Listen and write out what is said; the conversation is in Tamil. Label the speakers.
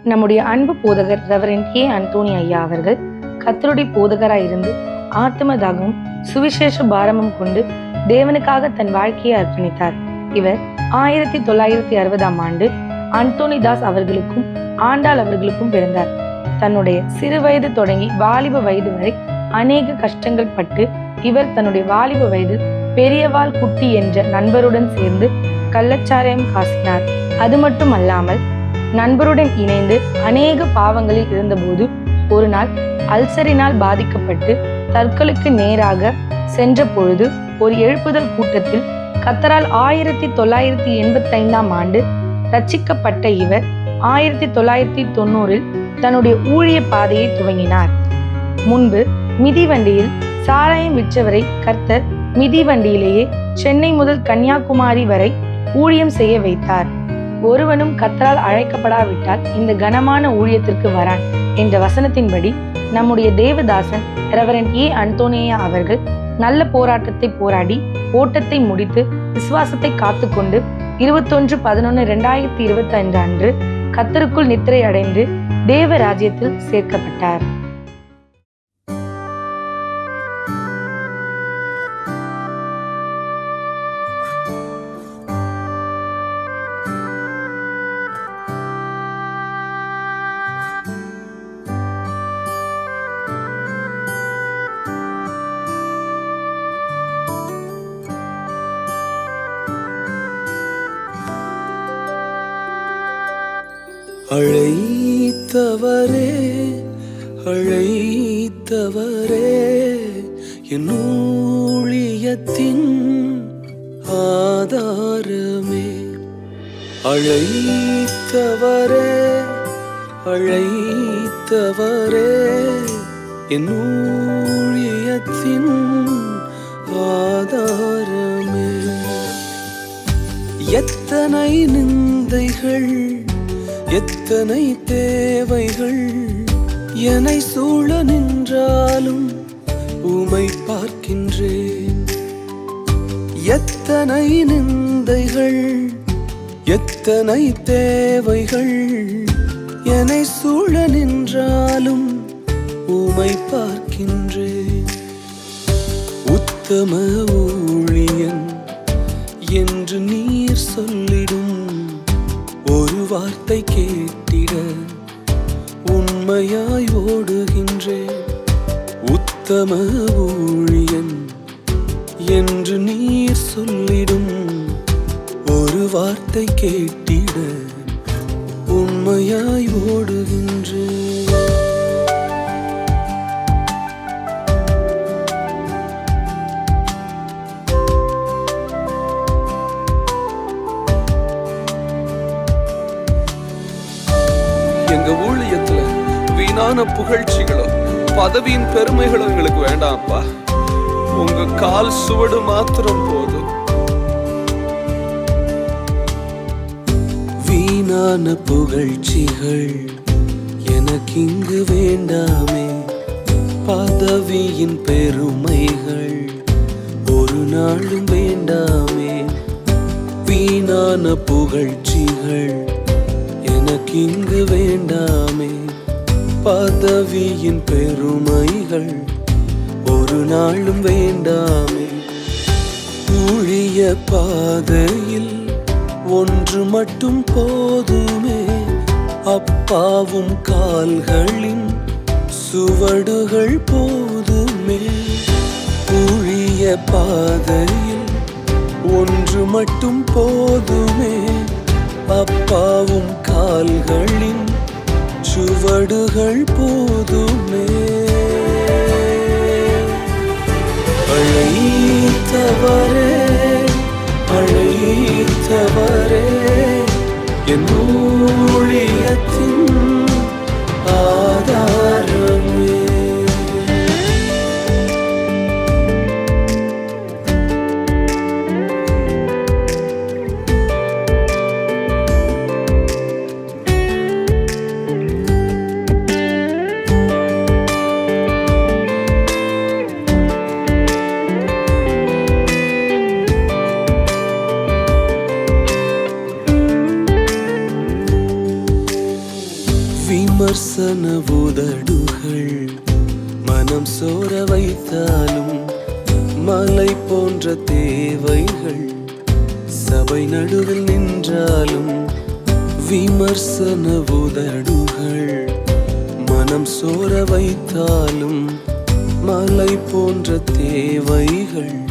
Speaker 1: நம்முடைய அன்பு போதகர் ரெவரண்ட் கே. அந்தோணி ஐயா அவர்கள் கர்த்தருடைய போதகராய் இருந்து ஆத்ம தாகமும் சுவிசேஷ பாரமும் கொண்டு தேவனுக்காக தன் வாழ்க்கையை அர்ப்பணித்தார். இவர் 1960ஆம் ஆண்டு அந்தோணி தாஸ் அவர்களுக்கும் ஆண்டாள் அவர்களுக்கும் பிறந்தார். தன்னுடைய சிறு வயது தொடங்கி வாலிப வயது வரை அநேக கஷ்டங்கள் பட்டு இவர் தன்னுடைய வாலிப வயதில் பெரியவாள் குட்டி என்ற நண்பருடன் சேர்ந்து கள்ளச்சாராயம் காசினார். அது மட்டும் அல்லாமல் நண்பருடன் இணைந்து அநேக பாவங்களில் இருந்தபோது ஒரு நாள் அல்சரினால் பாதிக்கப்பட்டு தற்கொலைக்கு நேராக சென்ற பொழுது ஒரு எழுப்புதல் கூட்டத்தில் கர்த்தரால் 1985ஆம் ஆண்டு ரட்சிக்கப்பட்ட இவர் 1990இல் தன்னுடைய ஊழிய பாதையை துவங்கினார். முன்பு மிதிவண்டியில் சாராயம் விற்றவரை கர்த்தர் மிதிவண்டியிலேயே சென்னை முதல் கன்னியாகுமரி வரை ஊழியம் செய்ய வைத்தார். ஒருவனும் கர்த்தரால் அழைக்கப்படாவிட்டால் இந்த கனமான ஊழியத்திற்கு வரான் என்ற வசனத்தின்படி நம்முடைய தேவதாசன் ரெவரண்ட் ஏ. அந்தோணியா அவர்கள் நல்ல போராட்டத்தை போராடி ஓட்டத்தை முடித்து விசுவாசத்தை காத்துக்கொண்டு 21/11/2025 அன்று கர்த்தருக்குள் நித்திரை அடைந்து தேவ ராஜ்யத்தில் சேர்க்கப்பட்டார்.
Speaker 2: அழைத்தவரே அழைத்தவரே என் ஊழியத்தின் ஆதாரமே. அழைத்தவரே அழைத்தவரே என் ஊழியத்தின் ஆதாரமே. எத்தனை நிந்தைகள் எத்தனை தேவைகள் என்னை சூழ நின்றாலும் உமை பார்க்கின்றேன். எத்தனை நிந்தைகள் எத்தனை தேவைகள் என்னை சூழ நின்றாலும் உமை பார்க்கின்றேன். உத்தம ஊழியன் என்று நீர் சொல்லிடும் ஒரு வார்த்தை கேட்டிட உண்மையாய் ஓடுகின்றேன். உத்தம ஊழியன் என்று நீர் சொல்லிடும் ஒரு வார்த்தை கேட்டிட உண்மையாய் ஓடுகின்றேன். எங்க ஊழியத்துல வீணான புகழ்ச்சிகளும் பதவியின் பெருமைகளும் எங்களுக்கு வேண்டாம்ப்பா. உங்க கால் சுவடு மாத்திரம் போதும். வீணான புகழ்ச்சிகள் எனக்கு இங்கு வேண்டாமே. பதவியின் பெருமைகள் ஒரு நாளும் வேண்டாமே. வீணான புகழ்ச்சிகள் எனக்கு இங்கு வேண்டாமே. பதவியின் பெருமைகள் ஒரு நாளும் வேண்டாமே. ஊழிய பாதையில் ஒன்று மட்டும் போதுமே. அப்பாவும் கால்களின் சுவடுகள் போதுமே. ஊழிய பாதையில் ஒன்று மட்டும் போதுமே. அப்பாவும் கால்களின் சுவடுகள் போதுமே. அழைத்தவரே அழைத்தவரே என் ஊழியத்தின் ஆதாரமே. விமர்சன உதடுகள் மனம் சோர வைத்தாலும், மலை போன்ற தேவைகள் சபை நடுவில் நின்றாலும், விமர்சன உதடுகள் மனம் சோர வைத்தாலும், மலை போன்ற தேவைகள்